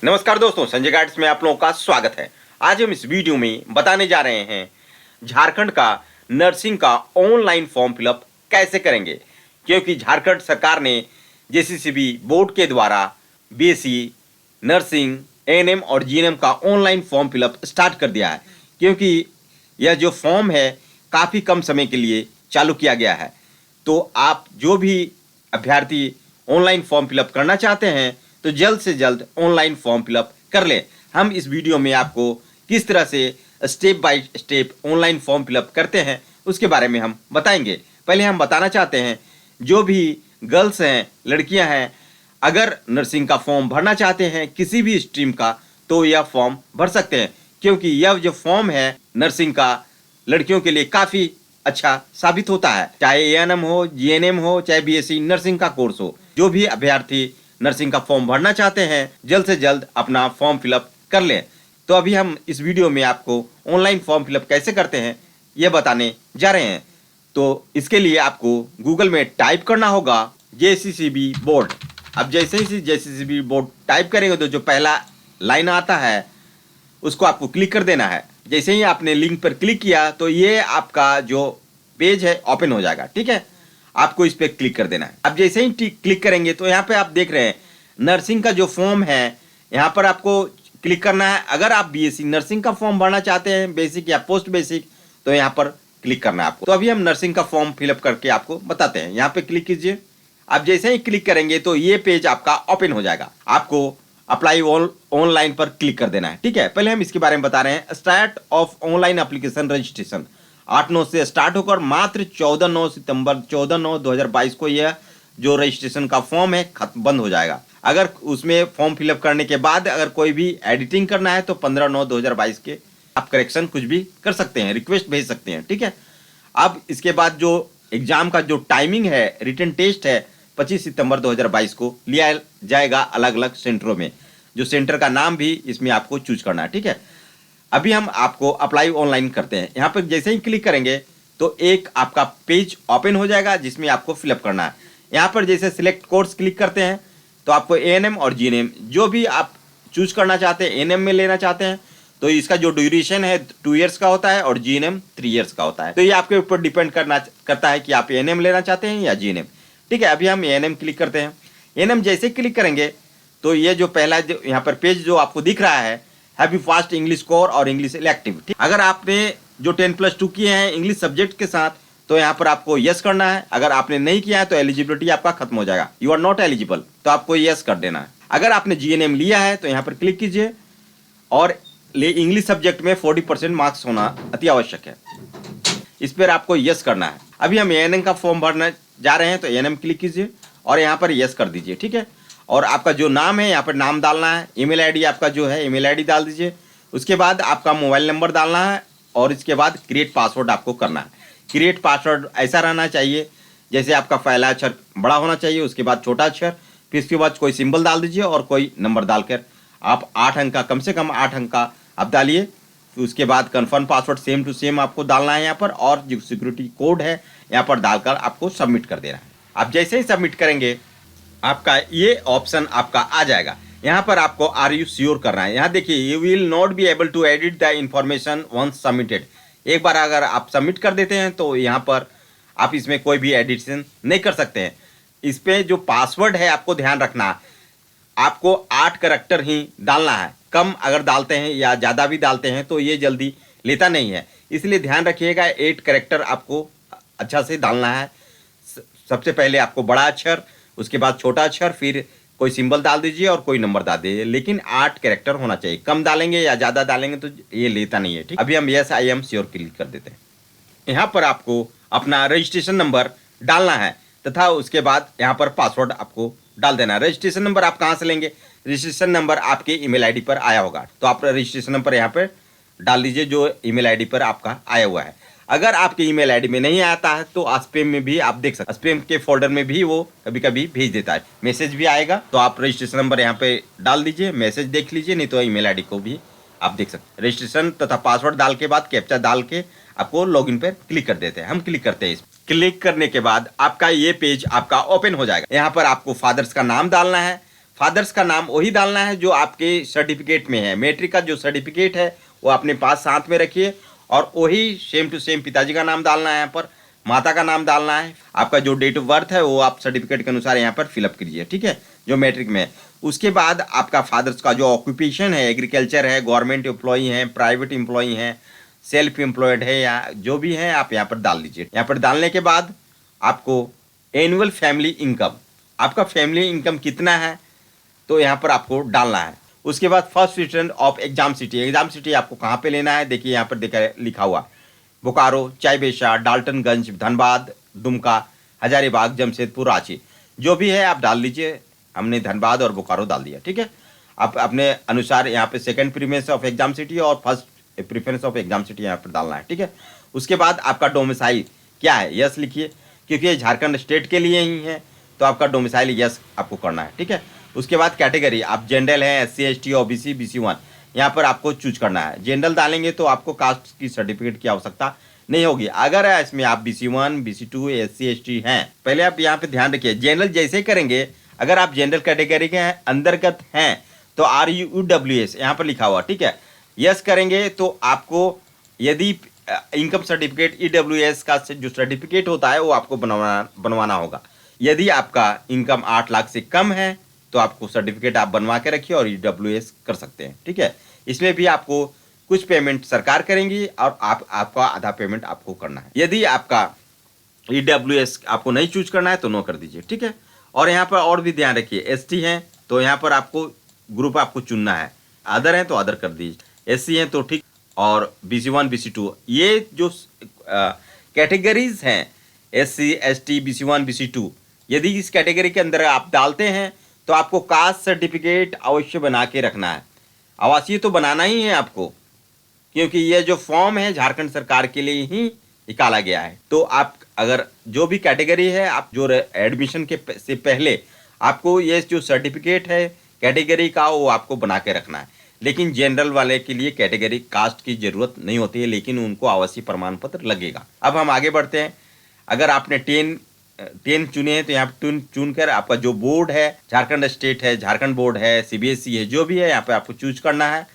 नमस्कार दोस्तों, संजय गाइड्स में आप लोगों का स्वागत है। आज हम इस वीडियो में बताने जा रहे हैं झारखंड का नर्सिंग का ऑनलाइन फॉर्म फिलअप कैसे करेंगे, क्योंकि झारखंड सरकार ने जेसीसीबी बोर्ड के द्वारा बीएससी नर्सिंग, एएनएम और जीएनएम का ऑनलाइन फॉर्म फिलअप स्टार्ट कर दिया है। क्योंकि यह जो फॉर्म है काफ़ी कम समय के लिए चालू किया गया है, तो आप जो भी अभ्यर्थी ऑनलाइन फॉर्म फिलअप करना चाहते हैं तो जल्द से जल्द ऑनलाइन फॉर्म फिलअप कर लें। हम इस वीडियो में आपको किस तरह से step by step online form fill up करते हैं उसके बारे में हम बताएंगे। पहले हम बताना चाहते हैं, जो भी गर्ल्स हैं, लड़कियां हैं, अगर नर्सिंग का फॉर्म भरना चाहते हैं किसी भी स्ट्रीम का, तो यह फॉर्म भर सकते हैं। क्योंकि यह जो फॉर्म है नर्सिंग का लड़कियों के लिए काफ़ी अच्छा साबित होता है। चाहे एएनएम हो, जीएनएम हो, चाहे बीएससी नर्सिंग का कोर्स हो, जो भी अभ्यर्थी नर्सिंग का फॉर्म भरना चाहते हैं जल्द से जल्द अपना फॉर्म फिलअप कर लें। तो अभी हम इस वीडियो में आपको ऑनलाइन फॉर्म फिलअप कैसे करते हैं ये बताने जा रहे हैं। तो इसके लिए आपको गूगल में टाइप करना होगा जेसीसीबी बोर्ड। अब जैसे ही जेसीसीबी बोर्ड टाइप करेंगे तो जो पहला लाइन आता है उसको आपको क्लिक कर देना है। जैसे ही आपने लिंक पर क्लिक किया तो ये आपका जो पेज है ओपन हो जाएगा। ठीक है, आपको इस पर क्लिक कर देना है। अब जैसे ही क्लिक करेंगे तो यहाँ पे आप देख रहे हैं नर्सिंग का जो फॉर्म है, यहाँ पर आपको क्लिक करना है। अगर आप बीएससी नर्सिंग का फॉर्म भरना चाहते हैं, बेसिक या पोस्ट बेसिक, तो यहाँ पर क्लिक करना है आपको। तो अभी हम नर्सिंग का फॉर्म फिलअप करके आपको बताते हैं। यहाँ पे क्लिक कीजिए। आप जैसे ही क्लिक करेंगे तो ये पेज आपका ओपन हो जाएगा। आपको अप्लाई ऑनलाइन पर क्लिक कर देना है। ठीक है, पहले हम इसके बारे में बता रहे हैं। Start of online application registration 8/9 से स्टार्ट होकर मात्र 14/9 को यह जो रजिस्ट्रेशन का फॉर्म है बंद हो जाएगा। अगर उसमें फॉर्म फिलअप करने के बाद अगर कोई भी एडिटिंग करना है तो 15/9/2022 के आप करेक्शन कुछ भी कर सकते हैं, रिक्वेस्ट भेज सकते हैं। ठीक है, अब इसके बाद जो एग्जाम का जो टाइमिंग है, रिटन टेस्ट है, 25 सितंबर 2022 को लिया जाएगा अलग अलग सेंटरों में। जो सेंटर का नाम भी इसमें आपको चूज करना है। ठीक है, अभी हम आपको अप्लाई ऑनलाइन करते हैं। यहाँ पर जैसे ही क्लिक करेंगे तो एक आपका पेज ओपन हो जाएगा जिसमें आपको फिलअप करना है। यहाँ पर जैसे सिलेक्ट कोर्स क्लिक करते हैं तो आपको एएनएम और जीएनएम जो भी आप चूज करना चाहते हैं, एएनएम में लेना चाहते हैं तो इसका जो ड्यूरेशन है 2 इयर्स का होता है और जीएनएम 3 इयर्स का होता है। तो ये आपके ऊपर डिपेंड करता है कि आप एएनएम लेना चाहते हैं या जीएनएम। ठीक है, अभी हम एएनएम क्लिक करते हैं। एएनएम जैसे क्लिक करेंगे तो ये जो पहला जो यहाँ पर पेज जो आपको दिख रहा है, हैवी फास्ट इंग्लिश कोर और इंग्लिश इलेक्टिव। अगर आपने जो 10+2 किए हैं इंग्लिश सब्जेक्ट के साथ तो यहाँ पर आपको यस करना है। अगर आपने नहीं किया है तो एलिजिबिलिटी आपका खत्म हो जाएगा, यू आर नॉट एलिजिबल, तो आपको यस कर देना है। अगर आपने जीएनएम लिया है तो यहाँ पर क्लिक कीजिए और इंग्लिश सब्जेक्ट में 40% मार्क्स होना अति आवश्यक है, इस पर आपको यस करना है। अभी हम एएनएम का फॉर्म भरने जा रहे हैं तो एएनएम क्लिक कीजिए और यहाँ पर यस कर दीजिए। ठीक है, और आपका जो नाम है यहाँ पर नाम डालना है। ईमेल आईडी आपका जो है ईमेल आईडी डाल दीजिए। उसके बाद आपका मोबाइल नंबर डालना है और इसके बाद क्रिएट पासवर्ड आपको करना है। क्रिएट पासवर्ड ऐसा रहना चाहिए जैसे आपका पहला अक्षर बड़ा होना चाहिए, उसके बाद छोटा अक्षर, फिर उसके बाद कोई सिंबल डाल दीजिए और कोई नंबर डालकर आप 8 अंक का, कम से कम 8 अंक का आप डालिए। फिर उसके बाद confirm password same to same आपको डालना है यहाँ पर, और जो सिक्योरिटी कोड है यहाँ पर डालकर आपको सबमिट कर देना है। आप जैसे ही सबमिट करेंगे आपका ये ऑप्शन आपका आ जाएगा। यहाँ पर आपको आर यू श्योर करना है। यहाँ देखिए, you will not be able to edit the information once submitted. एक बार अगर आप सबमिट कर देते हैं तो यहाँ पर आप इसमें कोई भी एडिशन नहीं कर सकते हैं। इस पर जो पासवर्ड है आपको ध्यान रखना है, आपको 8 करैक्टर ही डालना है। कम अगर डालते हैं या ज़्यादा भी डालते हैं तो ये जल्दी लेता नहीं है, इसलिए ध्यान रखिएगा 8 करैक्टर आपको अच्छा से डालना है। सबसे पहले आपको बड़ा अक्षर, उसके बाद छोटा अक्षर, फिर कोई सिंबल डाल दीजिए और कोई नंबर डाल दीजिए, लेकिन 8 कैरेक्टर होना चाहिए। कम डालेंगे या ज़्यादा डालेंगे तो ये लेता नहीं है। ठीक, अभी हम yes I am sure click कर देते हैं। यहाँ पर आपको अपना रजिस्ट्रेशन नंबर डालना है तथा उसके बाद यहाँ पर पासवर्ड आपको डाल देना है। रजिस्ट्रेशन नंबर आप कहाँ से लेंगे? रजिस्ट्रेशन नंबर आपके ईमेल आईडी पर आया होगा, तो आप रजिस्ट्रेशन नंबर यहाँ पर डाल दीजिए जो ईमेल आईडी पर आपका आया हुआ है। अगर आपके ईमेल आईडी में नहीं आता है तो स्पैम में भी आप देख सकते हैं, स्पैम के फोल्डर में भी वो कभी कभी भेज देता है, मैसेज भी आएगा। तो आप रजिस्ट्रेशन नंबर यहाँ पे डाल दीजिए, मैसेज देख लीजिए, नहीं तो ईमेल आईडी को भी आप देख सकते हैं। रजिस्ट्रेशन तथा पासवर्ड डाल के बाद कैप्चा डाल के आपको लॉगिन पर क्लिक कर देते हैं। हम क्लिक करते हैं। क्लिक करने के बाद आपका ये पेज आपका ओपन हो जाएगा। यहाँ पर आपको फादर्स का नाम डालना है। फादर्स का नाम वही डालना है जो आपके सर्टिफिकेट में है। मैट्रिक का जो सर्टिफिकेट है वो अपने पास साथ में रखिए और वही सेम टू सेम पिताजी का नाम डालना है, यहाँ पर माता का नाम डालना है। आपका जो डेट ऑफ बर्थ है वो आप सर्टिफिकेट के अनुसार यहाँ पर फिलअप कीजिए, ठीक है, जो मैट्रिक में है। उसके बाद आपका फादर्स का जो ऑक्यूपेशन है, एग्रीकल्चर है, गवर्नमेंट एम्प्लॉई है, प्राइवेट एम्प्लॉई है, सेल्फ एम्प्लॉयड है या जो भी है आप यहाँ पर डाल दीजिए। यहाँ पर डालने के बाद आपको एनुअल फैमिली इनकम, आपका फैमिली इनकम कितना है तो यहाँ पर आपको डालना है। उसके बाद first return of exam city, exam city आपको कहाँ पे लेना है, देखिए यहाँ पर देखा लिखा हुआ बोकारो, चाईबेसा, डाल्टनगंज, धनबाद, दुमका, हजारीबाग, जमशेदपुर, रांची, जो भी है आप डाल दीजिए। हमने धनबाद और बोकारो डाल दिया, ठीक है। आप अपने अनुसार यहाँ पे second preference of exam city और first preference of exam city यहाँ पर डालना है, ठीक है। उसके बाद आपका डोमिसाइल क्या है, यस लिखिए, क्योंकि ये झारखंड स्टेट के लिए ही है तो आपका डोमिसाइल यस आपको करना है, ठीक है। उसके बाद कैटेगरी, आप जनरल है, SC ST OBC BC1, यहाँ पर आपको चूज करना है। जनरल डालेंगे तो आपको कास्ट की सर्टिफिकेट की आवश्यकता नहीं होगी। अगर इसमें आप BC1 BC2 SC ST हैं, पहले आप यहाँ पे ध्यान रखिए, जनरल जैसे ही करेंगे, अगर आप जनरल कैटेगरी के अंतर्गत हैं तो RUWS यहाँ पर लिखा हुआ, ठीक है, यस करेंगे तो आपको यदि इनकम सर्टिफिकेट EWS का जो सर्टिफिकेट होता है वो आपको बनवाना होगा। यदि आपका इनकम 8 लाख से कम है तो आपको सर्टिफिकेट आप बनवा के रखिए और EWS कर सकते हैं, ठीक है। इसमें भी आपको कुछ पेमेंट सरकार करेंगी और आपका आधा पेमेंट आपको करना है। यदि आपका EWS आपको नहीं चूज करना है तो नो कर दीजिए, ठीक है। और यहाँ पर और भी ध्यान रखिए, ST हैं तो यहाँ पर आपको ग्रुप आपको चुनना है, अदर हैं तो अदर कर दीजिए, SC हैं तो ठीक, और BC1 BC2 ये जो कैटेगरीज हैं SC ST BC1 BC2, यदि इस कैटेगरी के अंदर आप डालते हैं तो आपको कास्ट सर्टिफिकेट अवश्य बना के रखना है। आवासीय तो बनाना ही है आपको, क्योंकि ये जो फॉर्म है झारखंड सरकार के लिए ही निकाला गया है। तो आप अगर जो भी कैटेगरी है, आप जो एडमिशन के से पहले आपको ये जो सर्टिफिकेट है कैटेगरी का वो आपको बना के रखना है। लेकिन जनरल वाले के लिए कैटेगरी कास्ट की जरूरत नहीं होती है, लेकिन उनको आवासीय प्रमाण पत्र लगेगा। अब हम आगे बढ़ते हैं। अगर आपने 10 चुने हैं तो यहाँ पे चुन कर आपका जो बोर्ड है, झारखंड स्टेट है, झारखंड बोर्ड है, CBSE है, जो भी है यहाँ पे आपको चूज करना है।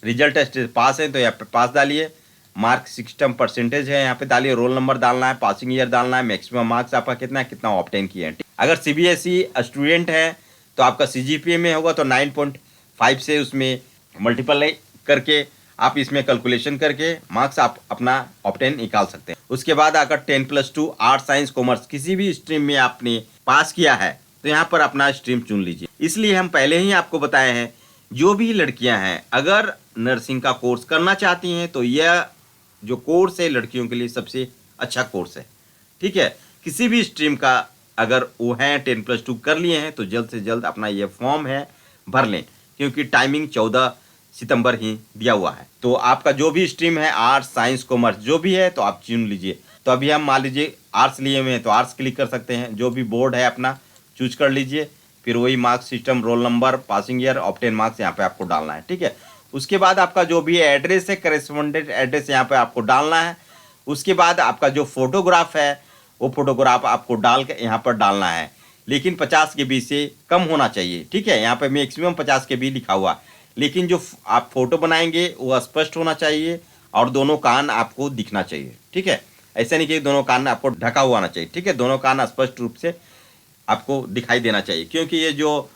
रिजल्ट टेस्ट पास है तो यहाँ पे पास डालिए, मार्क सिस्टम परसेंटेज है यहाँ पे डालिए, रोल नंबर डालना है, पासिंग ईयर डालना है, मैक्सिमम मार्क्स आपका कितना है, कितना ऑब्टेन किए हैं। अगर CBSE स्टूडेंट है तो आपका CGPA में होगा तो 9.5 से उसमें मल्टीपल करके आप इसमें कैलकुलेशन करके मार्क्स आप अपना ऑब्टेन निकाल सकते हैं। उसके बाद अगर 10+2 आर्ट साइंस कॉमर्स किसी भी स्ट्रीम में आपने पास किया है तो यहाँ पर अपना स्ट्रीम चुन लीजिए। इसलिए हम पहले ही आपको बताए हैं, जो भी लड़कियां हैं अगर नर्सिंग का कोर्स करना चाहती हैं तो यह जो कोर्स है लड़कियों के लिए सबसे अच्छा कोर्स है, ठीक है। किसी भी स्ट्रीम का अगर वो हैं 10+2 कर लिए हैं तो जल्द से जल्द अपना ये फॉर्म है भर लें, क्योंकि टाइमिंग 14 सितंबर ही दिया हुआ है। तो आपका जो भी स्ट्रीम है, आर्ट्स साइंस कॉमर्स जो भी है तो आप चुन लीजिए। तो अभी हम मान लीजिए आर्ट्स लिए हुए हैं तो आर्ट्स क्लिक कर सकते हैं, जो भी बोर्ड है अपना चूज कर लीजिए, फिर वही marks system, roll number, passing year, obtain marks यहाँ पे आपको डालना है, ठीक है। उसके बाद आपका जो भी एड्रेस है, करेस्पॉन्डेंट एड्रेस यहाँ पे आपको डालना है। उसके बाद आपका जो फोटोग्राफ है वो फोटोग्राफ आपको डाल के यहाँ पर डालना है, लेकिन 50 KB से कम होना चाहिए, ठीक है। यहाँ पे मैक्सिमम 50 KB लिखा हुआ, लेकिन जो आप फोटो बनाएंगे वो स्पष्ट होना चाहिए और दोनों कान आपको दिखना चाहिए, ठीक है। ऐसा नहीं कि दोनों कान आपको ढका हुआ आना चाहिए, ठीक है। दोनों कान स्पष्ट रूप से आपको दिखाई देना चाहिए, क्योंकि ये जो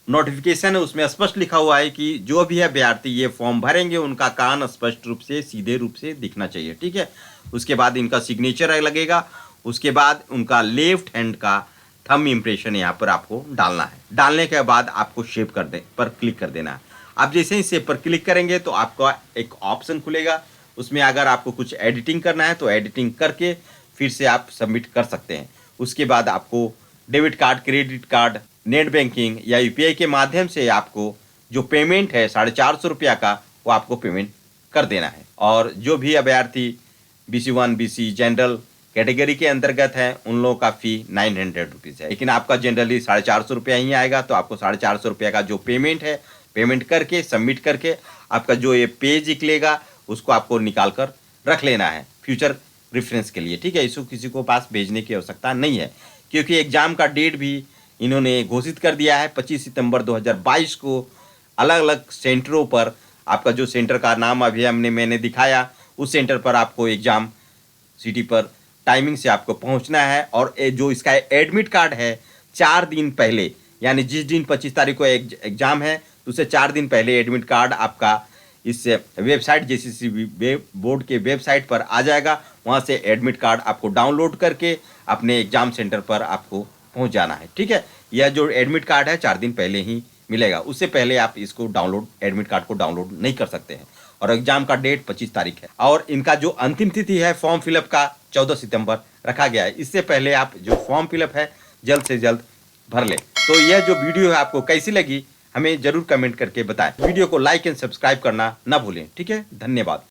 नोटिफिकेशन है उसमें स्पष्ट लिखा हुआ है कि जो भी अभ्यर्थी ये फॉर्म भरेंगे उनका कान स्पष्ट रूप से सीधे रूप से दिखना चाहिए, ठीक है। उसके बाद इनका सिग्नेचर लगेगा, उसके बाद उनका लेफ्ट हैंड का थंब इम्प्रेशन यहाँ पर आपको डालना है। डालने के बाद आपको सेव कर दे पर क्लिक कर देना है। आप जैसे ही सेव पर क्लिक करेंगे तो आपका एक ऑप्शन खुलेगा, उसमें अगर आपको कुछ एडिटिंग करना है तो एडिटिंग करके फिर से आप सबमिट कर सकते हैं। उसके बाद आपको debit card, credit card, net banking या UPI के माध्यम से आपको जो पेमेंट है 450 रुपया का वो आपको पेमेंट कर देना है। और जो भी अभ्यर्थी BC1 BC जनरल कैटेगरी के अंतर्गत है उन लोगों का फ़ी 900 रुपीज़ है, लेकिन आपका जनरली 450 रुपया ही आएगा। तो आपको 450 रुपया का जो पेमेंट है, पेमेंट करके सबमिट करके आपका जो ये पेज निकलेगा उसको आपको निकाल कर रख लेना है फ्यूचर रेफरेंस के लिए, ठीक है। इसको किसी को पास भेजने की आवश्यकता नहीं है, क्योंकि एग्ज़ाम का डेट भी इन्होंने घोषित कर दिया है 25 सितंबर 2022 को अलग अलग सेंटरों पर, आपका जो सेंटर का नाम अभी मैंने दिखाया, उस सेंटर पर आपको एग्ज़ाम सिटी पर टाइमिंग से आपको पहुंचना है। और जो इसका एडमिट कार्ड है 4 दिन पहले, यानी जिस दिन 25 तारीख को एग्ज़ाम है तो उससे 4 दिन पहले एडमिट कार्ड आपका इस वेबसाइट जेसीसी बोर्ड के वेबसाइट पर आ जाएगा। वहाँ से एडमिट कार्ड आपको डाउनलोड करके अपने एग्ज़ाम सेंटर पर आपको पहुँच जाना है। ठीक है, यह जो एडमिट कार्ड है 4 दिन पहले ही मिलेगा, उससे पहले आप इसको एडमिट कार्ड को डाउनलोड नहीं कर सकते हैं। और एग्ज़ाम का डेट 25 तारीख है और इनका जो अंतिम तिथि है फॉर्म फिलअप का 14 सितंबर रखा गया है। इससे पहले आप जो फॉर्म फिलअप है जल्द से जल्द भर लें। तो यह जो वीडियो है आपको कैसी लगी हमें ज़रूर कमेंट करके बताएं। वीडियो को लाइक एंड सब्सक्राइब करना ना भूलें। ठीक है, धन्यवाद।